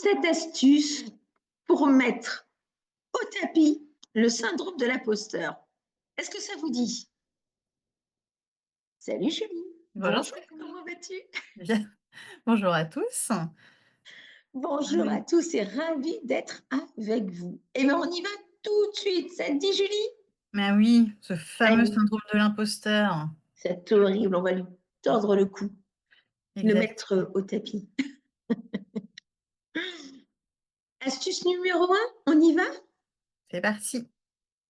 cette astuce pour mettre au tapis le syndrome de l'imposteur. Est-ce que ça vous dit? Salut Julie, Bonjour bonjour, Stéphanie. comment vas-tu? Bien. Bonjour à tous. Bonjour Oui. à tous et ravie d'être avec vous. Eh bien, on y va tout de suite. Ça te dit, Julie? Mais oui, ce fameux Allez, syndrome de l'imposteur. c'est horrible, on va lui tordre le cou, le Exact. mettre au tapis. Astuce numéro un, on y va? C'est parti.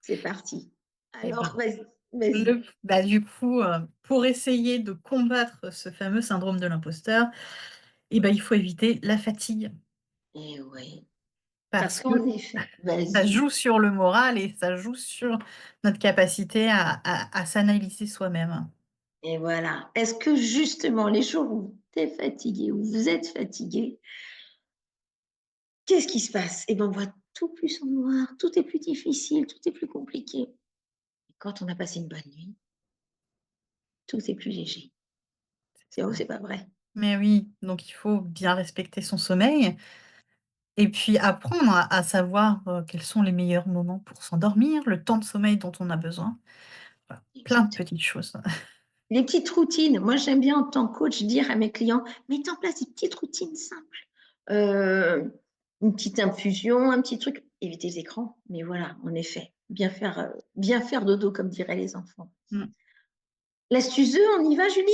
C'est parti. Et ben, Alors, vas-y. du coup, pour essayer de combattre ce fameux syndrome de l'imposteur, il faut éviter la fatigue Eh oui, parce parce que qu'en effet, ça vas-y. joue sur le moral et ça joue sur notre capacité à s'analyser soi-même. Et voilà. Est-ce que justement, les jours où tu es fatigué, où vous êtes fatigué, qu'est-ce qui se passe? Eh bien, on voit tout plus en noir, tout est plus difficile, tout est plus compliqué. Et quand on a passé une bonne nuit, tout est plus léger. C'est vrai ou c'est pas vrai? Mais oui, donc il faut bien respecter son sommeil. Et puis apprendre à savoir, quels sont les meilleurs moments pour s'endormir, le temps de sommeil dont on a besoin. Voilà, plein de Exactement. petites choses. Les petites routines. Moi, j'aime bien en tant que coach dire à mes clients, mettez en place des petites routines simples. Euh, une petite infusion, un petit truc. Évitez les écrans. Mais voilà, en effet, bien faire dodo, comme diraient les enfants. Mmh. L'astuce 2, on y va, Julie?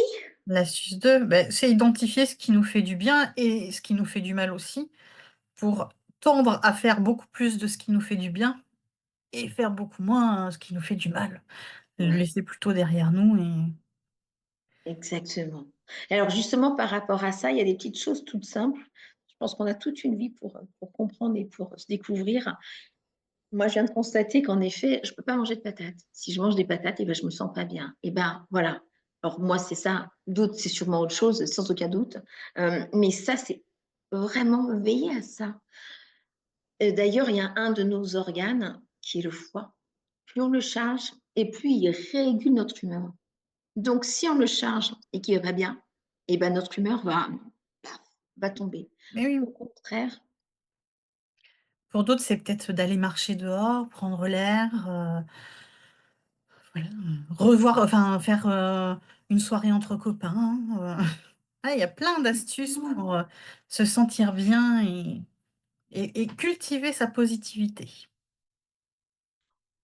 L'astuce 2, c'est identifier ce qui nous fait du bien et ce qui nous fait du mal aussi, pour tendre à faire beaucoup plus de ce qui nous fait du bien et faire beaucoup moins, ce qui nous fait du mal. Le Ouais, laisser plutôt derrière nous et exactement. Alors justement, par rapport à ça, il y a des petites choses toutes simples. Je pense qu'on a toute une vie pour comprendre et pour se découvrir. Moi, je viens de constater qu'en effet, je ne peux pas manger de patates. Si je mange des patates, et ben, je ne me sens pas bien. Et ben voilà. Alors moi, c'est ça. D'autres, c'est sûrement autre chose, sans aucun doute. Mais ça, c'est vraiment veiller à ça. D'ailleurs, il y a un de nos organes qui est le foie. Plus on le charge, et plus il régule notre humeur. Donc, si on le charge et qu'il ne va pas bien, et ben, notre humeur paf, va tomber. mais oui, Au contraire, pour d'autres, c'est peut-être d'aller marcher dehors, prendre l'air, voilà, revoir enfin faire, une soirée entre copains, ah, il y a plein d'astuces pour, se sentir bien et cultiver sa positivité.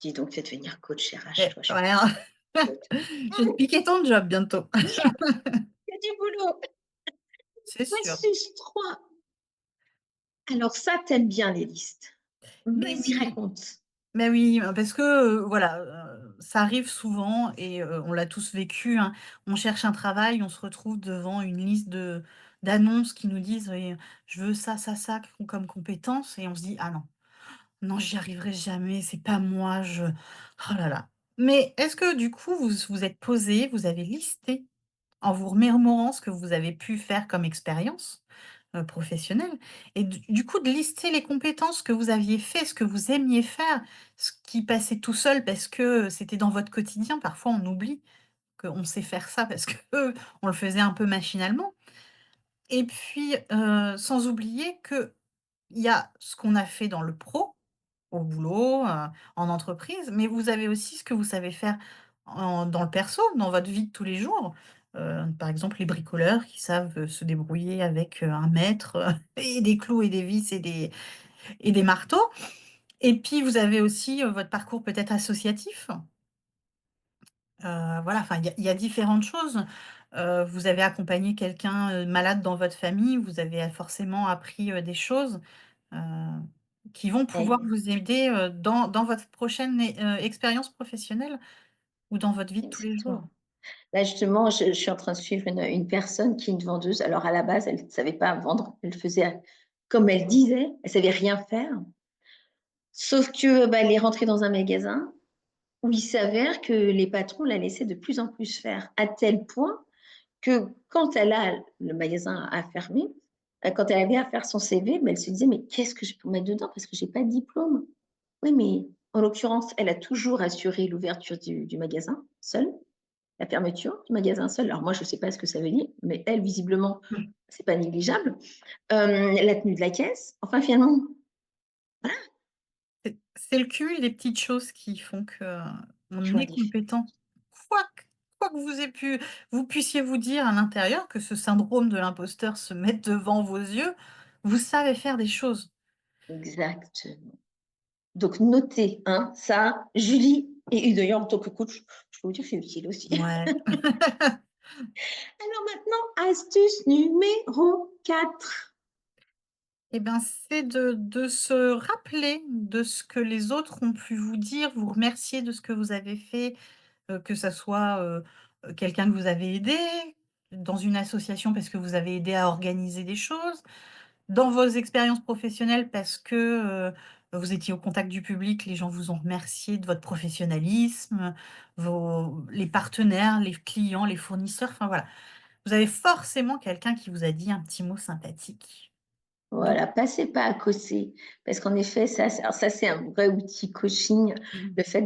dis donc, tu vas devenir coach RH, Et toi, je suis voilà, je vais te piquer ton job bientôt. il y a du boulot. C'est sûr. Astuce 3. Alors ça, t'aimes bien les listes. Mais Vas-y, oui, raconte. mais oui, parce que, voilà, ça arrive souvent et on l'a tous vécu, hein. On cherche un travail, on se retrouve devant une liste d'annonces qui nous disent: «Oui, je veux ça, ça, ça comme compétence» et on se dit: «Ah non, non, j'y arriverai jamais, c'est pas moi, je oh là là». Mais est-ce que du coup, vous vous êtes posé, vous avez listé en vous remémorant ce que vous avez pu faire comme expérience, professionnelle et du coup de lister les compétences que vous aviez fait, ce que vous aimiez faire, ce qui passait tout seul parce que c'était dans votre quotidien. Parfois on oublie qu'on sait faire ça parce que on le faisait un peu machinalement et puis, sans oublier qu'il y a ce qu'on a fait dans le pro, au boulot, en entreprise, mais vous avez aussi ce que vous savez faire dans le perso, dans votre vie de tous les jours. Par exemple, les bricoleurs qui savent, se débrouiller avec, un mètre, et des clous et des vis et des marteaux. Et puis vous avez aussi, votre parcours peut-être associatif. Voilà, enfin il y a différentes choses. Vous avez accompagné quelqu'un, malade dans votre famille, vous avez forcément appris, des choses, heu, qui vont pouvoir Ouais, vous aider, dans votre prochaine expérience professionnelle ou dans votre vie de tous les jours. exactement. Là, justement, je suis en train de suivre une personne qui est une vendeuse. Alors, à la base, elle ne savait pas vendre. Elle faisait comme elle disait. Elle savait rien faire. Sauf que, bah, elle est rentrée dans un magasin où il s'avère que les patrons la laissaient de plus en plus faire, à tel point que quand le magasin a fermé, quand elle avait à faire son CV, mais elle se disait: «Mais qu'est-ce que je peux mettre dedans? Parce que j'ai pas de diplôme». Oui, mais en l'occurrence, elle a toujours assuré l'ouverture du magasin seule. la fermeture du magasin seul. Alors moi, je ne sais pas ce que ça veut dire, mais elle, visiblement, c'est pas négligeable. La tenue de la caisse. Enfin, finalement, C'est le cumul des petites choses qui font que, on font la est différence. compétent. Quoi que quoi que vous puissiez vous dire à l'intérieur, que ce syndrome de l'imposteur se mette devant vos yeux, vous savez faire des choses. Exactement. Donc, notez, hein, ça, Julie, et d'ailleurs, en tant que coach, je peux vous dire que c'est utile aussi. Ouais. Alors maintenant, astuce numéro 4. Et ben, c'est de se rappeler de ce que les autres ont pu vous dire, vous remercier de ce que vous avez fait, que ça soit, quelqu'un que vous avez aidé, dans une association parce que vous avez aidé à organiser des choses, dans vos expériences professionnelles parce que, vous étiez au contact du public, les gens vous ont remercié de votre professionnalisme, vos les partenaires, les clients, les fournisseurs, enfin voilà. Vous avez forcément quelqu'un qui vous a dit un petit mot sympathique. Donc Voilà, passez pas à côté. Parce qu'en effet, alors ça, c'est un vrai outil coaching, mmh, le fait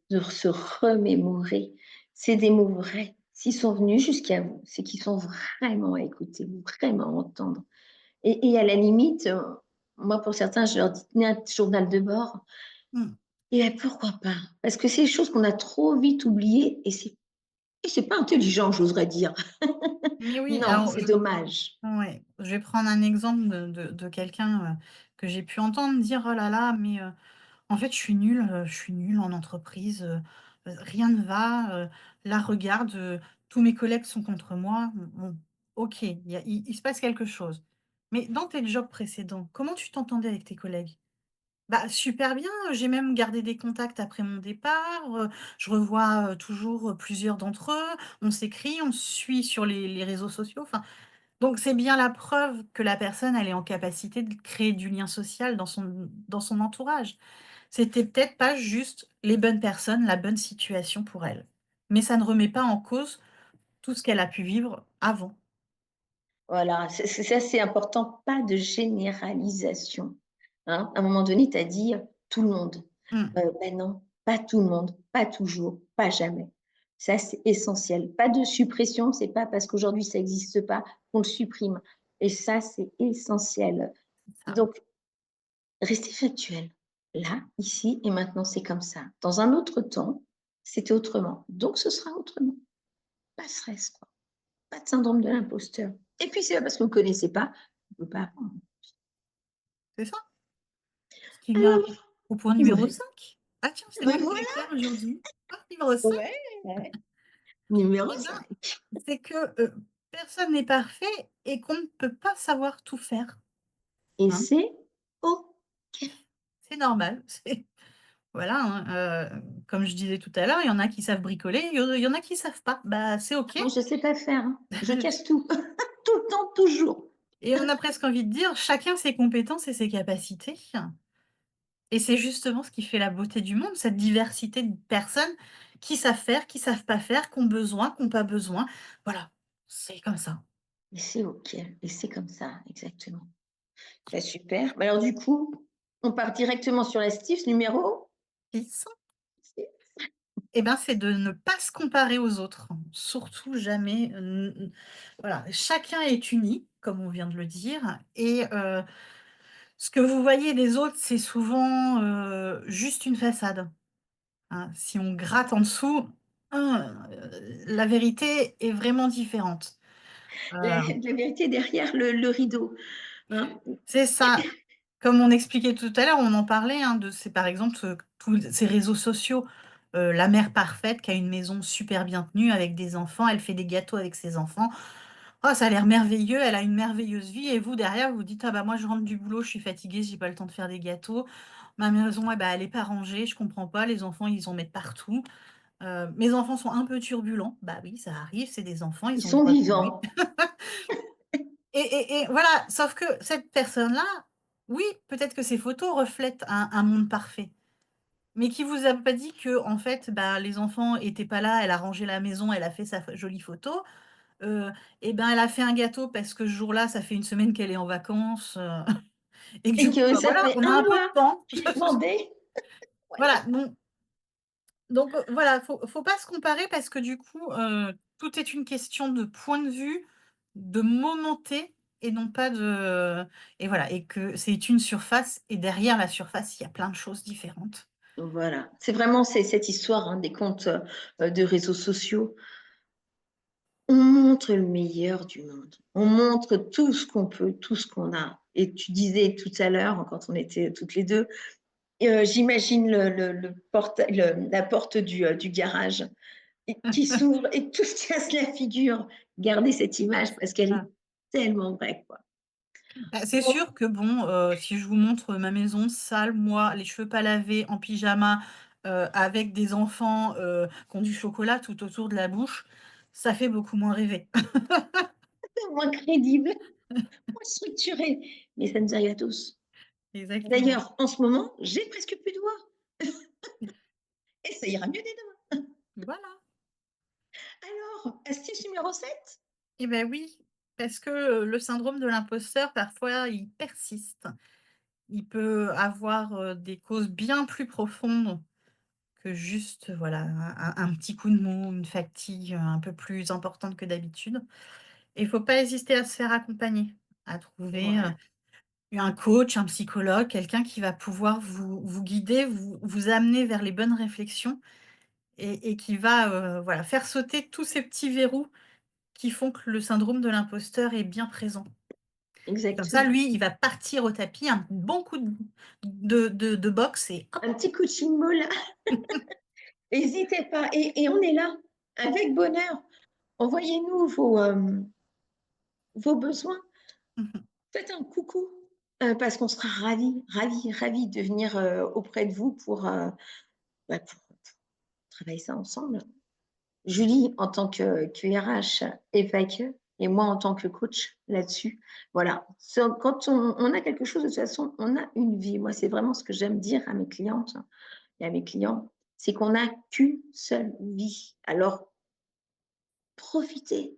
de se remémorer. C'est des mots vrais. S'ils sont venus jusqu'à vous, c'est qu'ils sont vraiment à écouter, vraiment à entendre. Et à la limite, moi, pour certains, je leur dis, tenez un journal de bord. mmh, Et ben, pourquoi pas? Parce que c'est des choses qu'on a trop vite oubliées et c'est pas intelligent, j'oserais dire. mais oui, Non, alors c'est dommage. ouais, je vais prendre un exemple de quelqu'un, que j'ai pu entendre dire: «Oh là là, mais en fait, je suis nul en entreprise, rien ne va, là regarde, tous mes collègues sont contre moi». Bon, OK, il se passe quelque chose. Mais dans tes jobs précédents, comment tu t'entendais avec tes collègues? Bah, super bien, j'ai même gardé des contacts après mon départ, je revois, toujours, plusieurs d'entre eux, on s'écrit, on se suit sur les réseaux sociaux, enfin donc c'est bien la preuve que la personne, elle est en capacité de créer du lien social dans son entourage. C'était peut-être pas juste les bonnes personnes, la bonne situation pour elle. Mais ça ne remet pas en cause tout ce qu'elle a pu vivre avant. Voilà, c'est ça, c'est important, pas de généralisation, hein. À un moment donné, tu as dit, tout le monde. Mmh, Ben non, pas tout le monde, pas toujours, pas jamais. Ça, c'est essentiel. Pas de suppression, c'est pas parce qu'aujourd'hui ça existe pas qu'on le supprime et ça, c'est essentiel. c'est ça. Donc restez factuel. Là, ici et maintenant, c'est comme ça. Dans un autre temps, c'était autrement. Donc ce sera autrement. Pas de stress, quoi. Pas de syndrome de l'imposteur. Et puis c'est pas parce qu'on ne connaissait pas, on ne peut pas apprendre. C'est ça. Ce qui va Alors, au point numéro ouais, 5. Ah tiens, c'est ben moi qui vais le voilà, faire aujourd'hui. Point numéro 5. ouais, ouais. Numéro Eh ben, 5. c'est que, personne n'est parfait et qu'on ne peut pas savoir tout faire, Et hein. c'est OK. C'est normal, c'est voilà, hein, comme je disais tout à l'heure, il y en a qui savent bricoler, il y en a qui savent pas. Bah, c'est OK. Moi, je ne sais pas faire, hein. Je casse tout. Tout le temps, toujours. Et on a presque envie de dire: «Chacun ses compétences et ses capacités» et c'est justement ce qui fait la beauté du monde, cette diversité de personnes qui savent faire, qui savent pas faire, qui ont besoin, qui ont pas besoin. Voilà, c'est comme ça. Et c'est OK. Et c'est comme ça, exactement. Bah, super. Bah, alors du coup, on part directement sur l'astuce numéro Six. 6. Et ben, c'est de ne pas se comparer aux autres, surtout jamais, voilà, chacun est unique, comme on vient de le dire et ce que vous voyez des autres, c'est souvent, juste une façade, hein. Si on gratte en dessous, la vérité est vraiment différente. La Heu, la vérité derrière le rideau, hein. c'est ça. Comme on expliquait tout à l'heure, on en parlait, hein, de ces par exemple, tous ces réseaux sociaux, la mère parfaite qui a une maison super bien tenue avec des enfants, elle fait des gâteaux avec ses enfants. Oh, ça a l'air merveilleux, elle a une merveilleuse vie et vous derrière, vous vous dites: «Ah bah, moi je rentre du boulot, je suis fatiguée, j'ai pas le temps de faire des gâteaux. Ma maison, eh bah, elle est pas rangée, je comprends pas, les enfants, ils en mettent partout. Mes enfants sont un peu turbulents». Bah oui, ça arrive, c'est des enfants, Ils ils ont le sont droit de jouer. vivants. Et voilà, sauf que cette personne-là, oui, peut-être que ses photos reflètent un monde parfait, mais qui vous a pas dit qu'en fait, bah, les enfants étaient pas là, elle a rangé la maison, elle a fait sa jolie photo, heu et ben, elle a fait un gâteau parce que ce jour-là, ça fait une semaine qu'elle est en vacances, et que Et du coup, que bah, ça voilà, fait on a un un peu de mois temps. que j'ai demandé. Ouais. Voilà, donc Donc, voilà, faut pas se comparer parce que du coup, tout est une question de point de vue, de moment T et non pas de et voilà et que c'est une surface et derrière la surface, il y a plein de choses différentes. Voilà, c'est vraiment cette histoire, hein, des comptes, de réseaux sociaux. On montre le meilleur du monde. On montre tout ce qu'on peut, tout ce qu'on a et tu disais tout à l'heure, quand on était toutes les 2, j'imagine le porte le la porte du garage et qui s'ouvre et tout se casse la figure. Gardez cette image parce qu'elle est Ah. tellement vraie, quoi. Bah, c'est Bon, sûr que bon, si je vous montre ma maison sale, moi, les cheveux pas lavés, en pyjama, avec des enfants, qui ont du chocolat tout autour de la bouche, ça fait beaucoup moins rêver. c'est moins crédible, moins structuré, mais ça nous arrive à tous. Exactement. D'ailleurs, en ce moment, j'ai presque plus de doigts et ça ira mieux dès demain. Voilà. Alors, astuce numéro 7. Et ben oui, parce que, le syndrome de l'imposteur, parfois, il persiste. Il peut avoir, des causes bien plus profondes que juste, voilà, un petit coup de mou, une fatigue, un peu plus importante que d'habitude et il faut pas hésiter à se faire accompagner, à trouver, Voilà, un coach, un psychologue, quelqu'un qui va pouvoir vous guider, vous amener vers les bonnes réflexions et qui va, voilà, faire sauter tous ces petits verrous qui font que le syndrome de l'imposteur est bien présent. Et comme ça, exactement. lui, il va partir au tapis, un bon coup de boxe et hop! Un petit coaching molle, n'hésitez pas et on est là, avec bonheur. Envoyez-nous vos besoins. Mmh mh. Faites un coucou, parce qu'on sera ravis, ravis, ravis de venir, auprès de vous pour travailler ça ensemble. Julie en tant que RH et pas que, et moi en tant que coach là-dessus. Voilà. Quand on a quelque chose, de toute façon, on a une vie. Moi, c'est vraiment ce que j'aime dire à mes clientes et à mes clients, c'est qu'on n'a qu'une seule vie. Alors, profitez,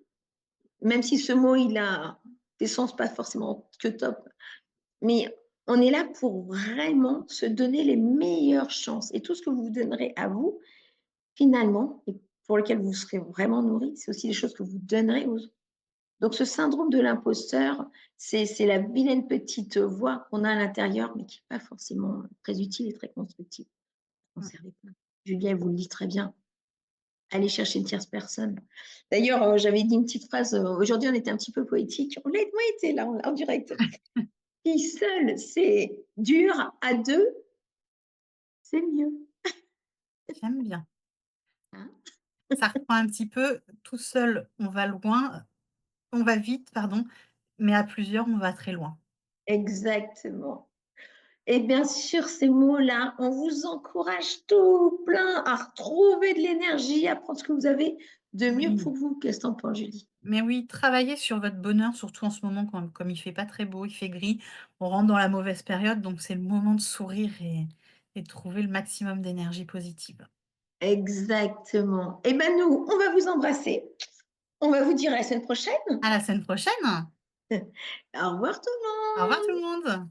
même si ce mot, il a des sens pas forcément que top, mais on est là pour vraiment se donner les meilleures chances. Et tout ce que vous vous donnerez à vous, finalement, et pour lequel vous serez vraiment nourri, c'est aussi des choses que vous donnerez aux autres. Donc ce syndrome de l'imposteur, c'est la vilaine petite voix qu'on a à l'intérieur, mais qui n'est pas forcément très utile et très constructive. Mmh. Conservez pas. Julien vous le dit très bien. Allez chercher une tierce personne. D'ailleurs, j'avais dit une petite phrase, aujourd'hui on était un petit peu poétique. On l'a moins été là, en direct. Si seul c'est dur, à deux, c'est mieux. J'aime bien. Hein. Ça reprend un petit peu: «Tout seul, on va loin, on va vite, pardon, mais à plusieurs, on va très loin». Exactement. Et bien sûr, ces mots-là, on vous encourage tout plein à retrouver de l'énergie, à prendre ce que vous avez de mieux Oui, pour vous. Qu'est-ce que tu en penses, Julie? mais oui, travaillez sur votre bonheur, surtout en ce moment quand comme il fait pas très beau, il fait gris, on rentre dans la mauvaise période, donc c'est le moment de sourire et de trouver le maximum d'énergie positive. Exactement. Et ben nous, on va vous embrasser. On va vous dire à la semaine prochaine. À la semaine prochaine! Au revoir tout le Au revoir tout monde. le monde!